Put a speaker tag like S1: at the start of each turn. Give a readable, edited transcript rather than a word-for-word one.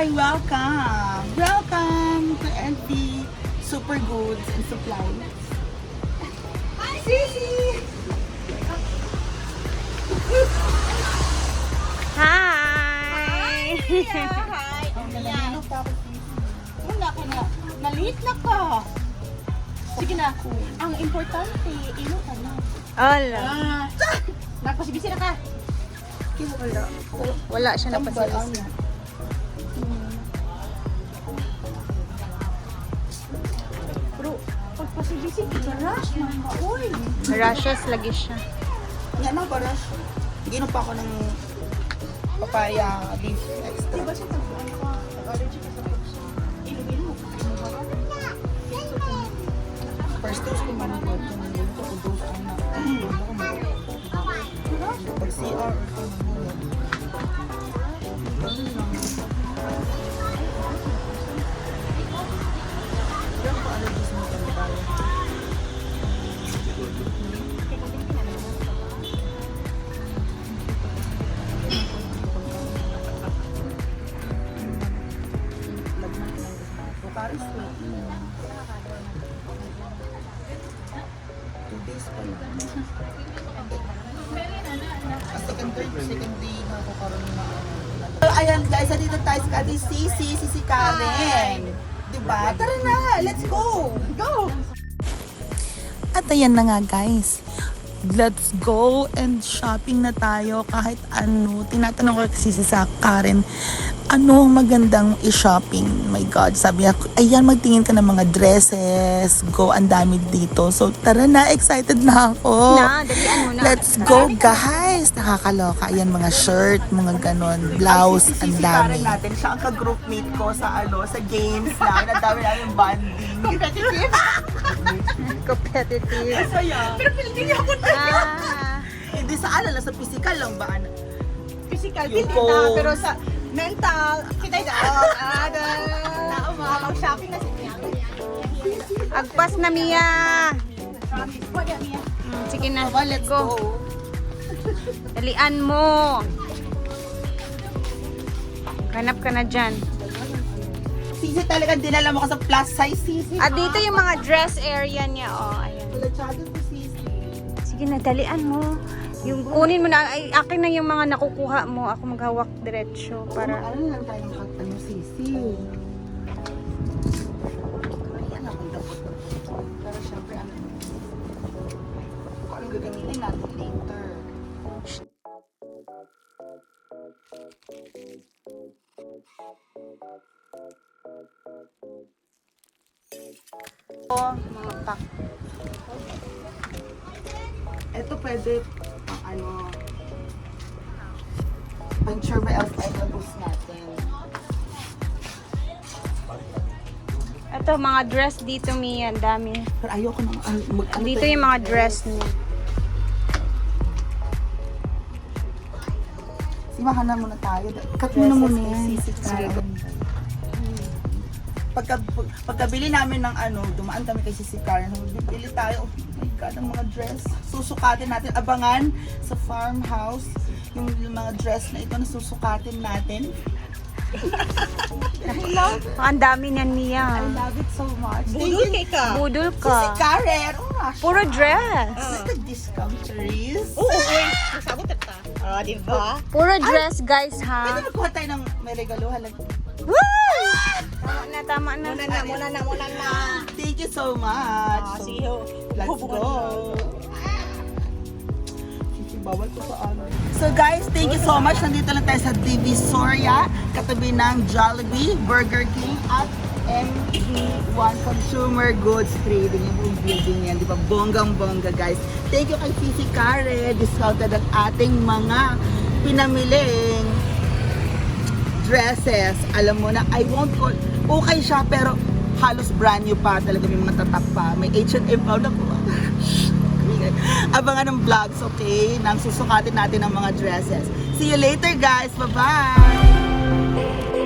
S1: Hi, welcome! Welcome to NP Super Goods and Supplies. Hi, Sisi!
S2: Hi!
S1: Hi! Ano pa ako, Sisi? Wala ka na. Nalit na ka. Sige na. Ang importante, ilo ka na.
S2: Ala.
S1: Nagpasibisi na ka. Wala.
S2: Wala siya napasilis.
S1: Pero, pagpasibisi, garas, mga oy.
S2: Rashes lagi siya.
S1: Yan ang garas. Ginom pa ako ng papaya beef extra. Diba siya tagpuan ka? Nag-allergy ka sa pagsa. Ilo-ilo mo. First dose ko manipod. Second dose ko na. Pag CR or ayan guys, dito tayo sa Sisi Karen. Diba? Tara na, let's go! Go! At ayan na nga guys. Let's go and shopping na tayo kahit ano. Tinatanong ko kasi sa Karen, ano ang magandang i-shopping? My God, sabi niya, ayan, magtingin ka ng mga dresses. Go, ang dami dito. So, tara na, excited na ako.
S2: Dalian mo na.
S1: Let's go, guys. Nakakaloka. Ayan, mga shirt, mga ganon, blouse, ang dami. Natin, siya ang ka-groupmate ko sa sa games na. Ang dami namin bonding. Competitive?
S2: Competitive.
S1: Saya. Pero hindi niya ako na. Hindi sa alala, sa physical lang ba?
S3: Physical,
S1: Yung
S3: hindi
S1: pose.
S3: na, pero sa mental, kita yung tao mga mag-shopping na siya.
S2: Agpas na Mia.
S3: Wala niya.
S2: Sige na.
S1: Let's go.
S2: Dalian mo. Hanap ka na dyan.
S1: Sisi talagang dinala mo ka sa plus size, Sisi.
S2: At dito yung mga dress area niya. Oh, ayan.
S1: Kulachado ko, Sisi.
S2: Sige na, dalian mo. Yung kunin mo na, ay, akin na yung mga nakukuha mo. Ako maghawak diretsyo para...
S1: Ano lang tayo ng katano, Sisi. Ayan akong dapat. Pero syempre, kung anong gagamitin natin later.
S2: Mga pack.
S1: Ito pwede pang pang sure ba else ay naboost natin.
S2: Ito, mga dress dito, Mia. Ang dami.
S1: Pero ayoko nang
S2: Dito yung mga dress niya.
S1: Simahan na muna tayo. Cut mo na muna yan.
S2: Sige.
S1: Pagkabili namin ng dumaan kami kay Sisi Karen. Bibili tayo. Oh my God, ang mga dress. Susukatin natin. Abangan sa farmhouse. Yung mga dress na ito na susukatin natin.
S2: Ang dami niyan, Mia.
S1: I love it so much.
S3: Budol kay ka.
S2: Budol
S1: Sisi
S2: ka.
S1: Karen. Oh, gosh.
S2: Puro dress.
S1: Nag-discount, Charis.
S3: Oo, masabot na ta. Di ba?
S2: Puro dress, guys,
S1: Pwede
S2: ha?
S1: magkuha tayo ng may regaluhan lang.
S2: Tama na.
S3: Muna na.
S1: Thank you so much.
S3: See you.
S1: Let's go. Bawal ko sa So guys, thank you so much. Nandito lang tayo sa Divisoria, katabi ng Jollibee, Burger King, at MG1 Consumer Goods Trading. Yung buong building yan, di ba? Bonggang-bongga, guys. Thank you kay Sisi Karen. Discounted ang ating mga pinamiling dresses. Alam mo na, I won't call. Okay siya, pero halos brand new pa. Talaga may mga tatak pa. May H&M pa. Abangan ng vlogs, okay? Nang susukatin natin ng mga dresses. See you later, guys. Bye-bye!